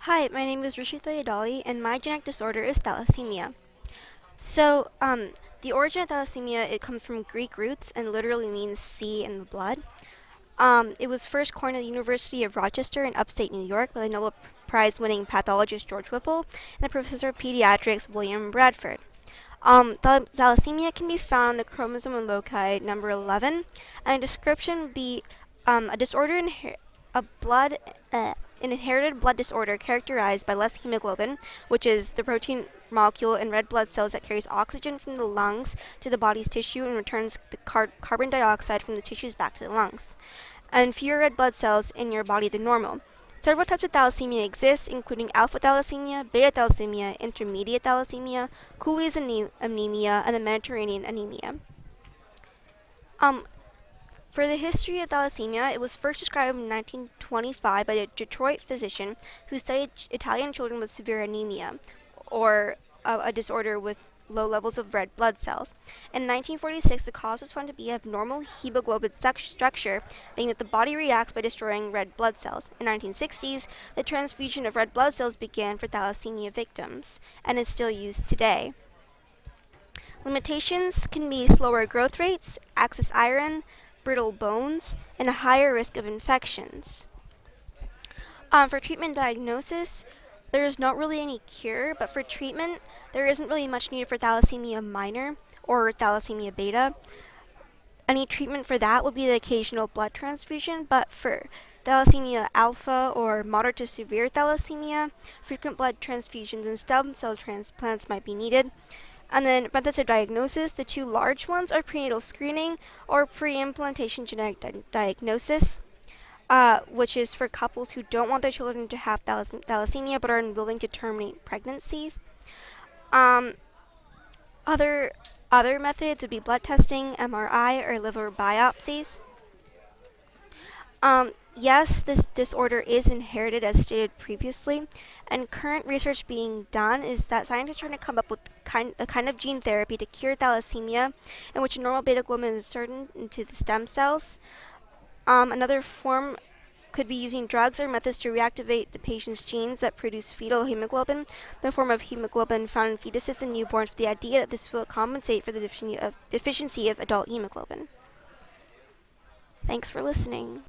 Hi, my name is Yadali, and my genetic disorder is thalassemia. The origin of thalassemia, it comes from Greek roots and literally means sea in the blood. It was first coined at the University of Rochester in upstate New York by the Nobel Prize-winning pathologist George Whipple and the professor of pediatrics William Bradford. Thalassemia can be found in the chromosome and loci number 11, and a description would be a disorder a blood an inherited blood disorder characterized by less hemoglobin, which is the protein molecule in red blood cells that carries oxygen from the lungs to the body's tissue and returns the carbon dioxide from the tissues back to the lungs, and fewer red blood cells in your body than normal. Several types of thalassemia exist, including alpha thalassemia, beta thalassemia, intermediate thalassemia, Cooley's anemia, and the Mediterranean anemia. Um, for the history of thalassemia, it was first described in 1925 by a Detroit physician who studied Italian children with severe anemia, or a disorder with low levels of red blood cells. In 1946, the cause was found to be abnormal hemoglobin structure, meaning that the body reacts by destroying red blood cells. In the 1960s, the transfusion of red blood cells began for thalassemia victims and is still used today. Limitations can be slower growth rates, excess iron, brittle bones, and a higher risk of infections. For treatment diagnosis, there is not really any cure, but for treatment, there isn't really much needed for thalassemia minor or thalassemia beta. Any treatment for that would be the occasional blood transfusion, but for thalassemia alpha or moderate to severe thalassemia, frequent blood transfusions and stem cell transplants might be needed. And then methods of diagnosis, the two large ones are prenatal screening or pre-implantation genetic diagnosis, which is for couples who don't want their children to have thalassemia but are unwilling to terminate pregnancies. Um, other methods would be blood testing, MRI, or liver biopsies. Yes, this disorder is inherited as stated previously, and current research being done is that scientists are trying to come up with a kind of gene therapy to cure thalassemia in which normal beta globin is inserted into the stem cells. Another form could be using drugs or methods to reactivate the patient's genes that produce fetal hemoglobin, the form of hemoglobin found in fetuses and newborns, with the idea that this will compensate for the deficiency of adult hemoglobin. Thanks for listening.